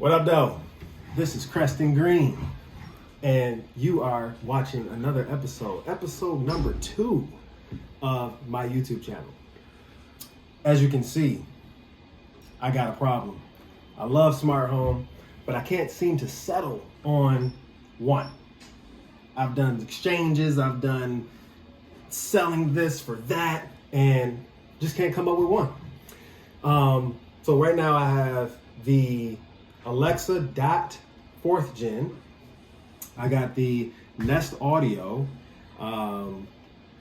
What up, though? This is Creston Green, and you are watching another episode number 2 of my YouTube channel. As you can see, I got a problem. I love smart home, but I can't seem to settle on one. I've done exchanges, I've done selling this for that, and just can't come up with one. So right now I have the Alexa Dot 4th Gen. I got the Nest Audio from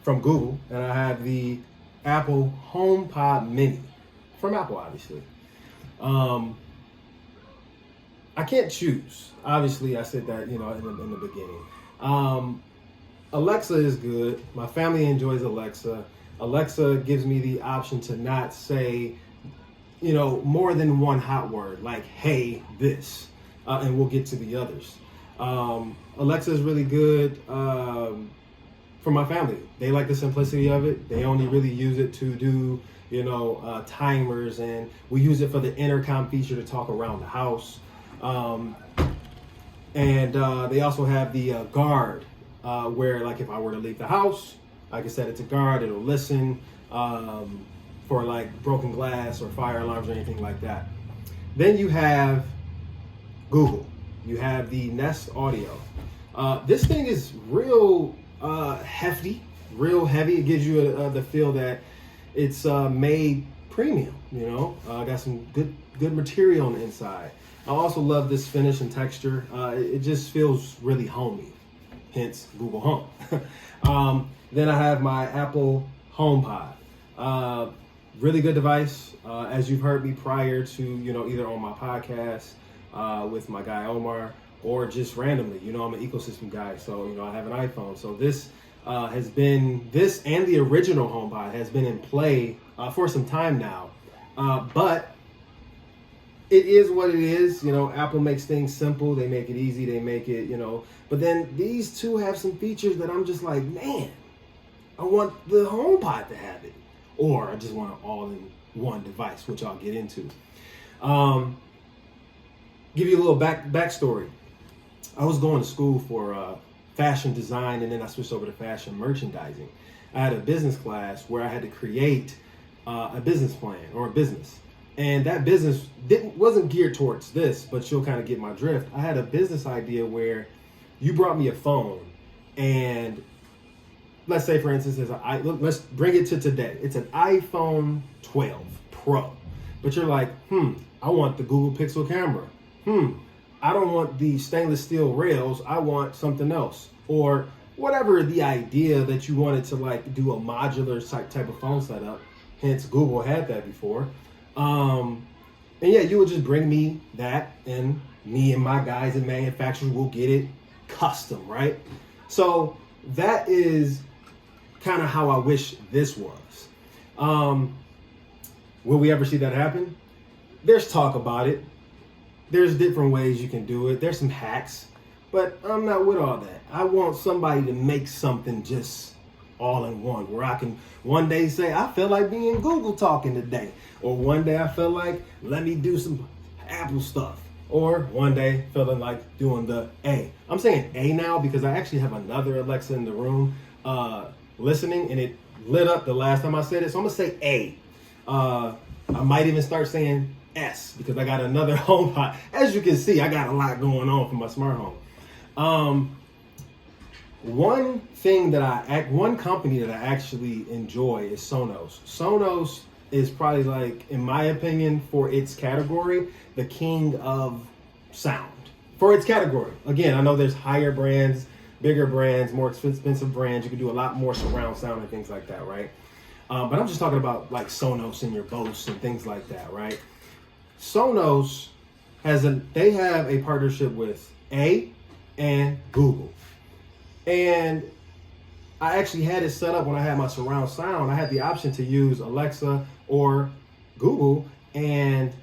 Google, and I have the Apple HomePod Mini from Apple, obviously. I can't choose. Obviously, I said that in the beginning. Alexa is good. My family enjoys Alexa. Alexa gives me the option to not say more than one hot word, like, hey, this, and we'll get to the others. Alexa is really good for my family. They like the simplicity of it. They only really use it to do, timers, and we use it for the intercom feature to talk around the house. And they also have the guard, where, like, if I were to leave the house, I can set it to guard. It'll listen. For like broken glass or fire alarms or anything like that. Then you have Google. You have the Nest Audio. This thing is real hefty, real heavy. It gives you the feel that it's made premium. Got some good material on the inside. I also love this finish and texture. It just feels really homey. Hence Google Home. Then I have my Apple HomePod. Really good device. As you've heard me prior to, either on my podcast with my guy Omar, or just randomly, I'm an ecosystem guy. So, I have an iPhone. So this and the original HomePod has been in play for some time now. But it is what it is. Apple makes things simple. They make it easy. They make it, but then these two have some features that I'm just like, man, I want the HomePod to have it. Or I just want an all-in-one device, which I'll get into. Give you a little backstory. I was going to school for fashion design, and then I switched over to fashion merchandising. I had a business class where I had to create a business plan or a business. And that business wasn't geared towards this, but you'll kind of get my drift. I had a business idea where you brought me a phone, and let's say, for instance, let's bring it to today. It's an iPhone 12 Pro. But you're like, I want the Google Pixel camera. I don't want the stainless steel rails. I want something else. Or whatever the idea that you wanted to do a modular type of phone setup. Hence, Google had that before. And yeah, you would just bring me that, and me and my guys in manufacturing will get it custom, right? So that is kind of how I wish this was. Will we ever see that happen? There's talk about it. There's different ways you can do it. There's some hacks, but I'm not with all that. I want somebody to make something just all in one, where I can one day say, I feel like being Google talking today. Or one day I feel like, let me do some Apple stuff. Or one day feeling like doing the A. I'm saying A now because I actually have another Alexa in the room listening, and it lit up the last time I said it. So I'm gonna say A. I might even start saying S because I got another HomePod. As you can see, I got a lot going on for my smart home. One company that I actually enjoy is Sonos. Sonos is probably, in my opinion, for its category, the king of sound. For its category. Again, I know there's higher brands, bigger brands, more expensive brands. You can do a lot more surround sound and things like that, right? But I'm just talking about Sonos and your Bose and things like that, right? Sonos they have a partnership with A and Google. And I actually had it set up when I had my surround sound. I had the option to use Alexa or Google, and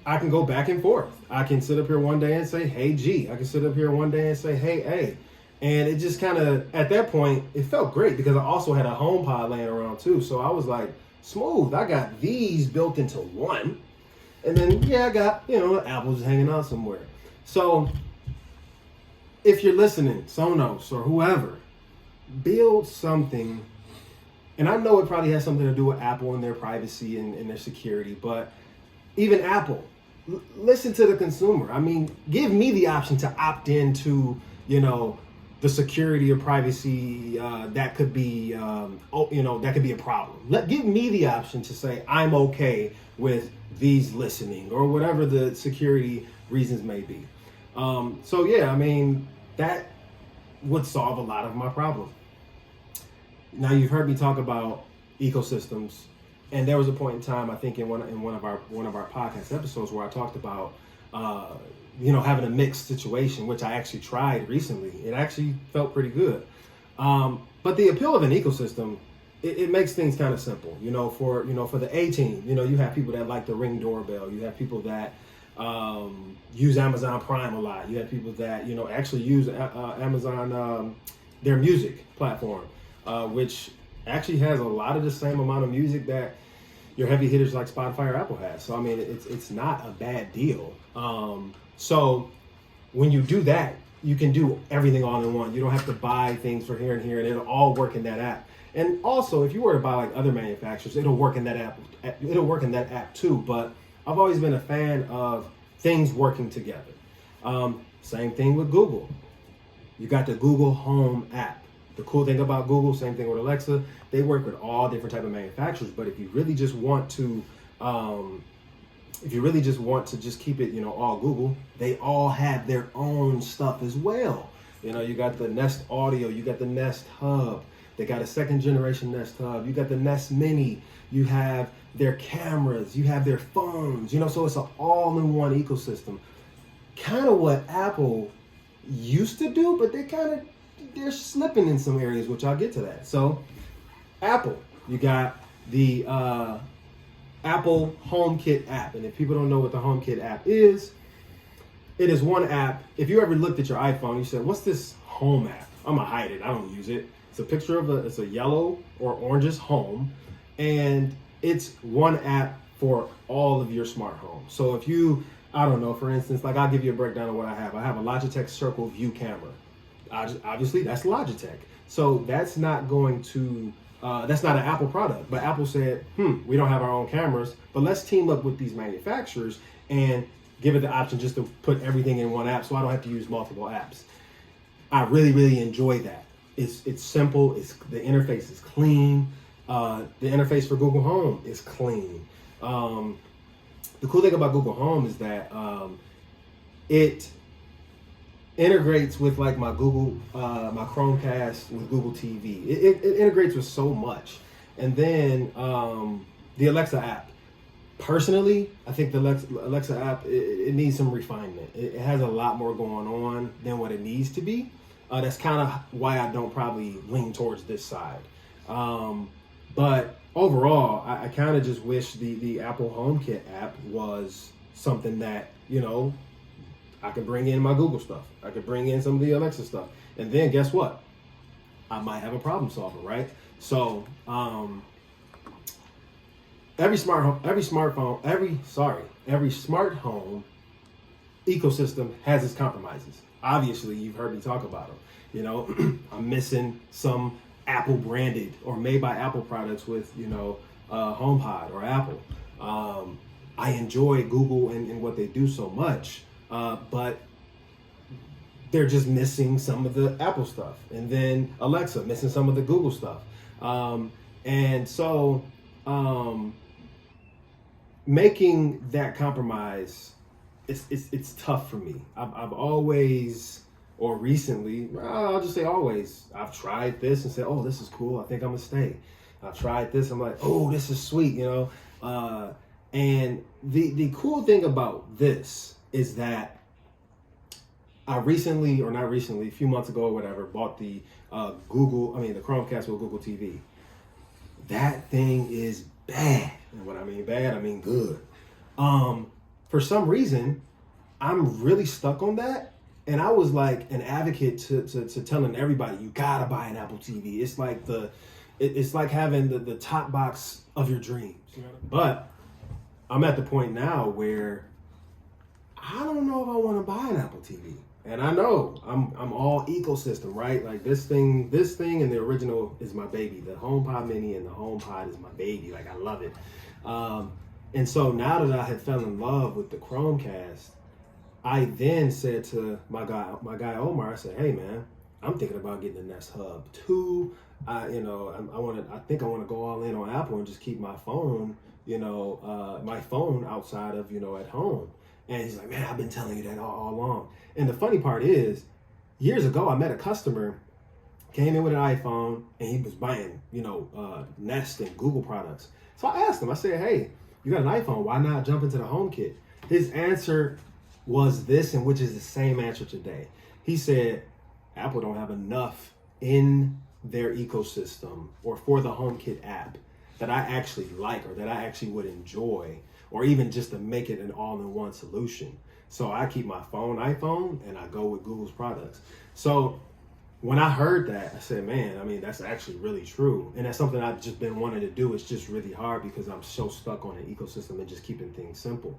I can go back and forth. I can sit up here one day and say, hey, G. I can sit up here one day and say, hey, A. And it just kind of, at that point, it felt great because I also had a HomePod laying around too. So I was like, smooth. I got these built into one. And then, yeah, I got, apples hanging out somewhere. So if you're listening, Sonos or whoever, build something. And I know it probably has something to do with Apple and their privacy and their security, but even Apple, listen to the consumer. I mean, give me the option to opt into, the security or privacy that could be, that could be a problem. Give me the option to say I'm okay with these listening or whatever the security reasons may be. So yeah, I mean, that would solve a lot of my problem. Now you've heard me talk about ecosystems, and there was a point in time, I think in one of our podcast episodes where I talked about having a mixed situation, which I actually tried recently. It actually felt pretty good. But the appeal of an ecosystem, it makes things kind of simple. For the A team, you have people that like the Ring doorbell. You have people that use Amazon Prime a lot. You have people that actually use Amazon their music platform, which actually has a lot of the same amount of music that your heavy hitters like Spotify or Apple has. So I mean, it's not a bad deal. So when you do that, you can do everything all in one. You don't have to buy things for here and here, and it'll all work in that app. And also, if you were to buy like other manufacturers, it'll work in that app. It'll work in that app too. But I've always been a fan of things working together. Same thing with Google. You got the Google Home app. The cool thing about Google, same thing with Alexa, they work with all different type of manufacturers. But if you really just want to, just keep it, all Google, they all have their own stuff as well. You got the Nest Audio, you got the Nest Hub, they got a second generation Nest Hub, you got the Nest Mini, you have their cameras, you have their phones, so it's an all-in-one ecosystem. Kind of what Apple used to do, but they're slipping in some areas, which I'll get to that. So Apple, you got the Apple HomeKit app. And if people don't know what the HomeKit app is, it is one app. If you ever looked at your iPhone, you said, what's this home app? I'm gonna hide it, I don't use it. It's a picture of it's a yellow or orangish home, and it's one app for all of your smart home. So if you, I don't know, for instance, like I'll give you a breakdown of what I have. I have a Logitech Circle View camera. Obviously, that's Logitech. So that's not going to, that's not an Apple product. But Apple said, we don't have our own cameras, but let's team up with these manufacturers and give it the option just to put everything in one app so I don't have to use multiple apps. I really, really enjoy that. It's simple. The interface is clean. The interface for Google Home is clean. The cool thing about Google Home is that it integrates with like my Google, my Chromecast with Google TV. It integrates with so much. And then the Alexa app. Personally, I think the Alexa app, it needs some refinement. It has a lot more going on than what it needs to be. That's kind of why I don't probably lean towards this side. But overall, I kind of just wish the Apple HomeKit app was something that, I could bring in my Google stuff. I could bring in some of the Alexa stuff. And then guess what? I might have a problem solver, right? So every smart home ecosystem has its compromises. Obviously, you've heard me talk about them. I'm missing some Apple branded or made by Apple products with, HomePod or Apple. I enjoy Google and what they do so much, but they're just missing some of the Apple stuff. And then Alexa missing some of the Google stuff. And so making that compromise, it's tough for me. I've always, or recently, I'll just say always, I've tried this and said, oh, this is cool, I think I'm gonna stay. I've tried this, I'm like, oh, this is sweet, and the cool thing about this is that I recently, or not recently, a few months ago or whatever, bought the the Chromecast with Google TV. That thing is bad. And when I mean bad, I mean good. For some reason, I'm really stuck on that. And I was like an advocate to telling everybody, you gotta buy an Apple TV. It's like it's like having the top box of your dreams. But I'm at the point now where I don't know if I want to buy an Apple TV. And I know I'm all ecosystem, right? Like this thing and the original is my baby. The HomePod Mini and the HomePod is my baby. Like I love it. And so now that I had fell in love with the Chromecast, I then said to my guy Omar, I said, "Hey man, I'm thinking about getting the Nest Hub 2. I think I want to go all in on Apple and just keep my phone, my phone outside of, at home." And he's like, "Man, I've been telling you that all along." And the funny part is, years ago, I met a customer, came in with an iPhone, and he was buying, Nest and Google products. So I asked him, I said, "Hey, you got an iPhone, why not jump into the HomeKit?" His answer was this, and which is the same answer today. He said, Apple don't have enough in their ecosystem or for the HomeKit app that I actually like or that I actually would enjoy, or even just to make it an all-in-one solution. So I keep my iPhone, and I go with Google's products. So when I heard that, I said, man, I mean, that's actually really true. And that's something I've just been wanting to do. It's just really hard because I'm so stuck on an ecosystem and just keeping things simple.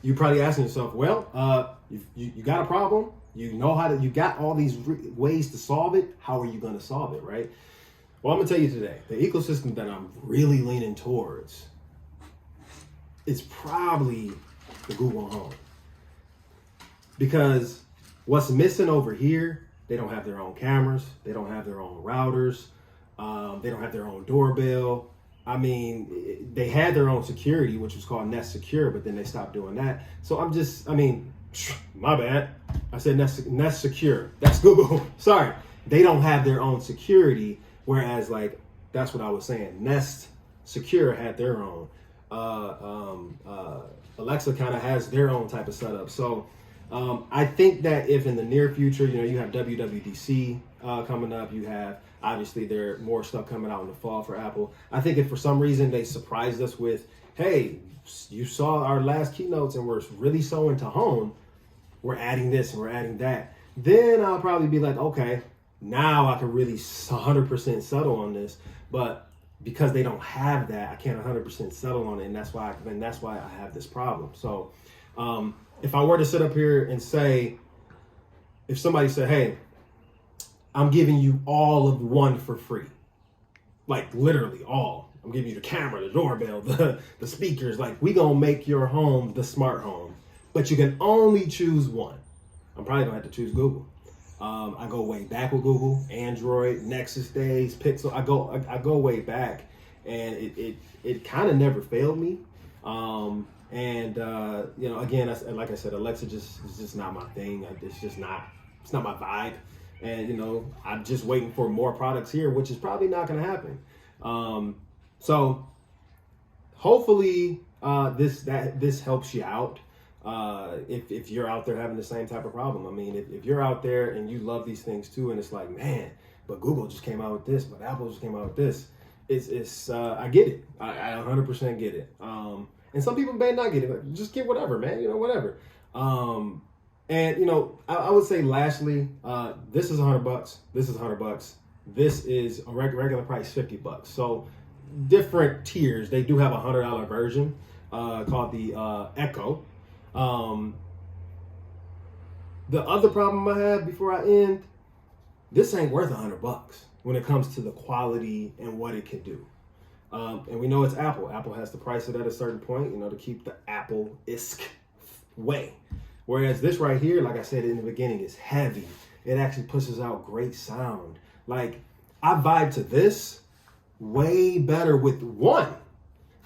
You're probably asking yourself, well, you got a problem. You got all these ways to solve it. How are you going to solve it, right? Well, I'm going to tell you today, the ecosystem that I'm really leaning towards is probably the Google Home. Because what's missing over here, they don't have their own cameras, they don't have their own routers, they don't have their own doorbell. I mean, they had their own security, which was called Nest Secure, but then they stopped doing that. So my bad. I said Nest Secure. That's Google. Sorry. They don't have their own security, whereas that's what I was saying. Nest Secure had their own. Alexa kind of has their own type of setup. So I think that if in the near future, you have WWDC coming up, you have obviously there more stuff coming out in the fall for Apple. I think if for some reason they surprised us with, hey, you saw our last keynotes and we're really so into home, we're adding this and we're adding that, then I'll probably be like, okay, now I can really 100% settle on this. But because they don't have that, I can't 100% settle on it, and that's why I have this problem. So if I were to sit up here and say, if somebody said, hey, I'm giving you all of one for free, like literally all. I'm giving you the camera, the doorbell, the speakers. Like, we gonna make your home the smart home, but you can only choose one. I'm probably gonna have to choose Google. I go way back with Google, Android, Nexus days, Pixel. I go way back, and it kind of never failed me. Again, like I said, Alexa is just not my thing. It's not my vibe. And I'm just waiting for more products here, which is probably not going to happen. So hopefully this helps you out. If you're out there having the same type of problem. I mean, if you're out there and you love these things too, and it's like, man, but Google just came out with this, but Apple just came out with this. I get it. I 100% get it. And some people may not get it. Like, just get whatever, man. Whatever. I would say lastly, this is $100. This is $100. This is a regular price, $50. So different tiers. They do have a $100 version called the Echo. The other problem I have before I end, this ain't worth $100 when it comes to the quality and what it can do. And we know it's Apple. Apple has to price it at a certain point, to keep the Apple-esque way. Whereas this right here, like I said in the beginning, is heavy. It actually pushes out great sound. Like, I vibe to this way better with one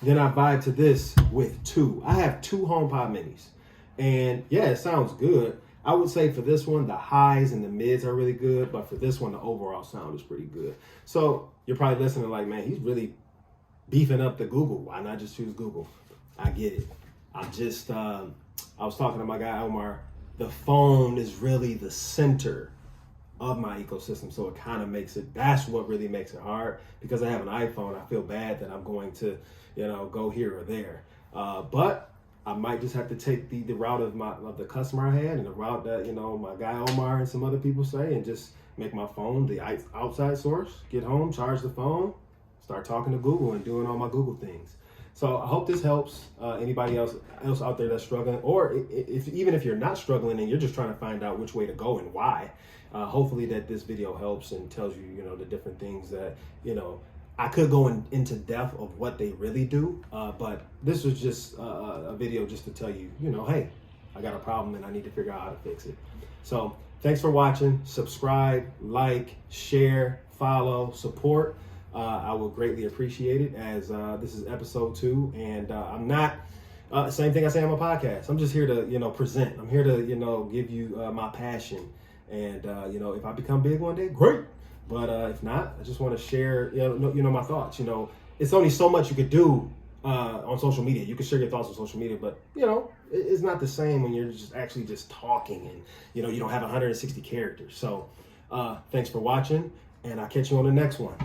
than I vibe to this with two. I have two HomePod minis. And yeah, it sounds good. I would say for this one, the highs and the mids are really good. But for this one, the overall sound is pretty good. So you're probably listening like, man, he's really beefing up the Google. Why not just choose Google? I get it. I was talking to my guy, Omar. The phone is really the center of my ecosystem. So it kind of makes it, that's what really makes it hard. Because I have an iPhone, I feel bad that I'm going to, go here or there. But I might just have to take the route of the customer I had and the route that, my guy Omar and some other people say, and just make my phone the outside source, get home, charge the phone, start talking to Google and doing all my Google things. So I hope this helps anybody else out there that's struggling, or even if you're not struggling and you're just trying to find out which way to go and why. Hopefully that this video helps and tells you, the different things that, I could go into depth of what they really do, but this was just a video just to tell you, hey, I got a problem and I need to figure out how to fix it. So thanks for watching. Subscribe, like, share, follow, support. I will greatly appreciate it, as this is episode 2, and I'm not same thing I say on my podcast. I'm just here to present. I'm here to give you my passion, and if I become big one day, great. But if not, I just want to share my thoughts. It's only so much you could do on social media. You can share your thoughts on social media, but it's not the same when you're just actually just talking and you don't have 160 characters. So thanks for watching, and I'll catch you on the next one.